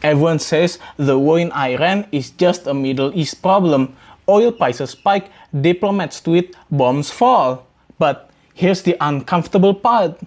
Everyone says the war in Iran is just a Middle East problem. Oil prices spike, diplomats tweet, bombs fall. But here's the uncomfortable part.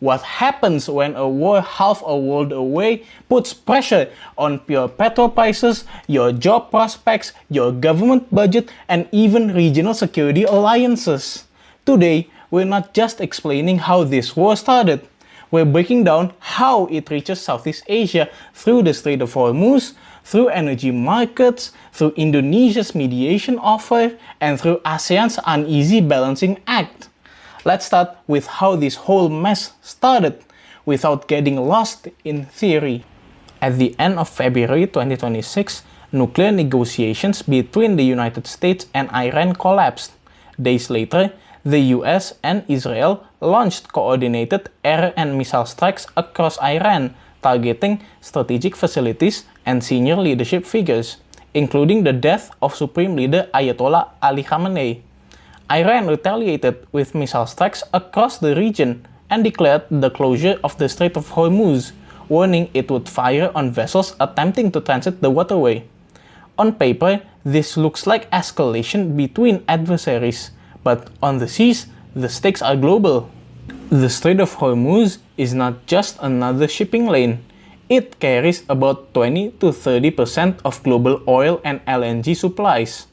What happens when a war half a world away puts pressure on your petrol prices, your job prospects, your government budget, and even regional security alliances? Today, we're not just explaining how this war started. We're breaking down how it reaches Southeast Asia through the Strait of Hormuz, through energy markets, through Indonesia's mediation offer, and through ASEAN's uneasy balancing act. Let's start with how this whole mess started, without getting lost in theory. At the end of February 2026, nuclear negotiations between the United States and Iran collapsed. Days later, the US and Israel launched coordinated air and missile strikes across Iran, targeting strategic facilities and senior leadership figures, including the death of Supreme Leader Ayatollah Ali Khamenei. Iran retaliated with missile strikes across the region and declared the closure of the Strait of Hormuz, warning it would fire on vessels attempting to transit the waterway. On paper, this looks like escalation between adversaries, but on the seas, the stakes are global. The Strait of Hormuz is not just another shipping lane. It carries about 20 to 30% of global oil and LNG supplies.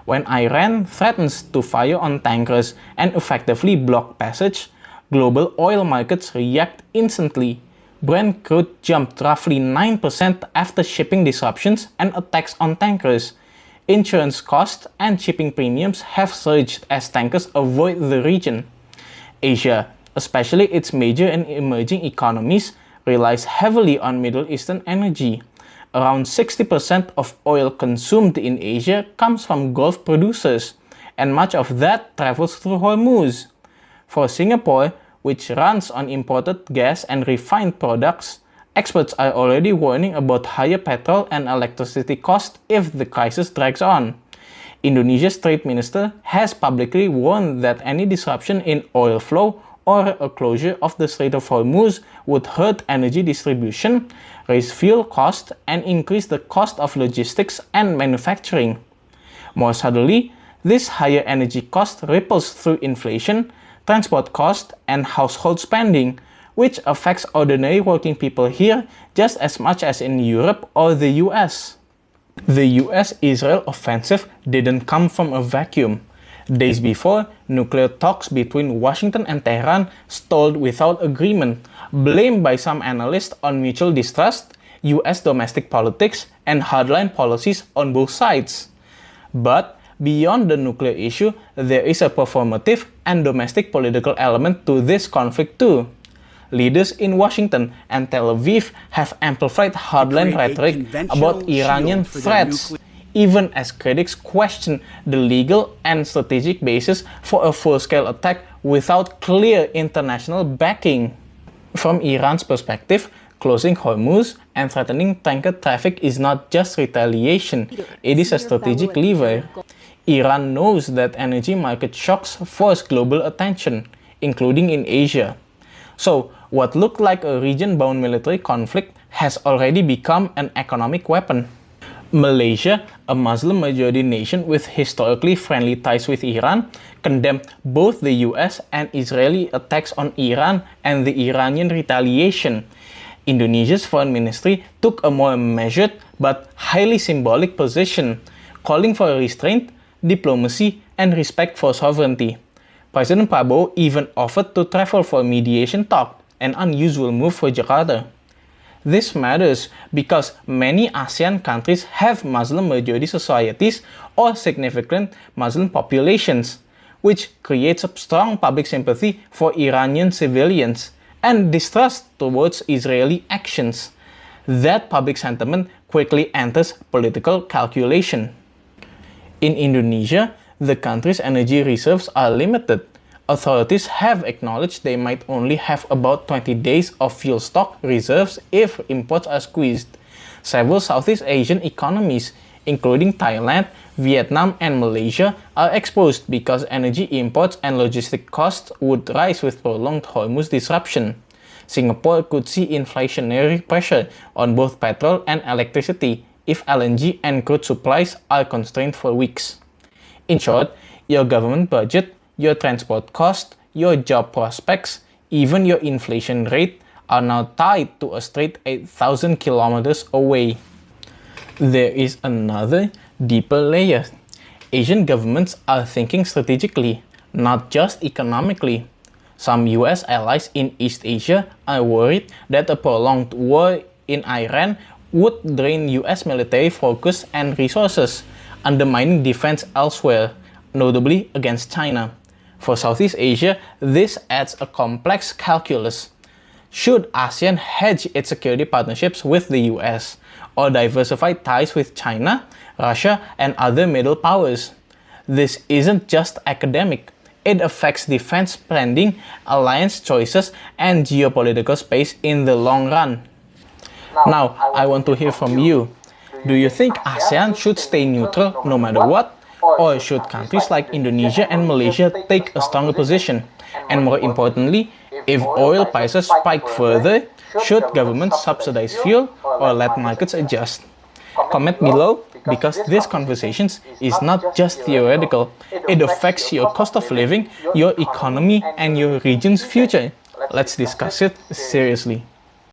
When Iran threatens to fire on tankers and effectively block passage, global oil markets react instantly. Brent crude jumped roughly 9% after shipping disruptions and attacks on tankers. Insurance costs and shipping premiums have surged as tankers avoid the region. Asia, especially its major and emerging economies, relies heavily on Middle Eastern energy. Around 60% of oil consumed in Asia comes from Gulf producers, and much of that travels through Hormuz. For Singapore, which runs on imported gas and refined products, experts are already warning about higher petrol and electricity costs if the crisis drags on. Indonesia's trade minister has publicly warned that any disruption in oil flow or a closure of the Strait of Hormuz would hurt energy distribution, raise fuel costs, and increase the cost of logistics and manufacturing. More subtly, this higher energy cost ripples through inflation, transport costs, and household spending, which affects ordinary working people here just as much as in Europe or the US. The US-Israel offensive didn't come from a vacuum. Days before, nuclear talks between Washington and Tehran stalled without agreement, blamed by some analysts on mutual distrust, US domestic politics, and hardline policies on both sides. But beyond the nuclear issue, there is a performative and domestic political element to this conflict too. Leaders in Washington and Tel Aviv have amplified hardline rhetoric about Iranian threats, even as critics question the legal and strategic basis for a full-scale attack without clear international backing. From Iran's perspective, closing Hormuz and threatening tanker traffic is not just retaliation, it is a strategic lever. Iran knows that energy market shocks force global attention, including in Asia. So, what looked like a region-bound military conflict has already become an economic weapon. Malaysia, a Muslim-majority nation with historically friendly ties with Iran, condemned both the US and Israeli attacks on Iran and the Iranian retaliation. Indonesia's foreign ministry took a more measured but highly symbolic position, calling for restraint, diplomacy, and respect for sovereignty. President Prabowo even offered to travel for mediation talk, an unusual move for Jakarta. This matters because many ASEAN countries have Muslim-majority societies or significant Muslim populations, which creates a strong public sympathy for Iranian civilians and distrust towards Israeli actions. That public sentiment quickly enters political calculation. In Indonesia, the country's energy reserves are limited. Authorities have acknowledged they might only have about 20 days of fuel stock reserves if imports are squeezed. Several Southeast Asian economies, including Thailand, Vietnam, and Malaysia, are exposed because energy imports and logistic costs would rise with prolonged Hormuz disruption. Singapore could see inflationary pressure on both petrol and electricity if LNG and crude supplies are constrained for weeks. In short, your government budget, your transport cost, your job prospects, even your inflation rate are now tied to a strait 8,000 kilometers away. There is another, deeper layer. Asian governments are thinking strategically, not just economically. Some US allies in East Asia are worried that a prolonged war in Iran would drain US military focus and resources, undermining defense elsewhere, notably against China. For Southeast Asia, this adds a complex calculus. Should ASEAN hedge its security partnerships with the US, or diversify ties with China, Russia, and other middle powers? This isn't just academic. It affects defense spending, alliance choices, and geopolitical space in the long run. Now, I want to hear from you. Do you think ASEAN should stay neutral no matter what? Or should countries like Indonesia and Malaysia take a stronger position? And more importantly, if oil prices spike further, should governments subsidize fuel or let markets adjust? Comment below, because this conversation is not just theoretical. It affects your cost of living, your economy, and your region's future. Let's discuss it seriously.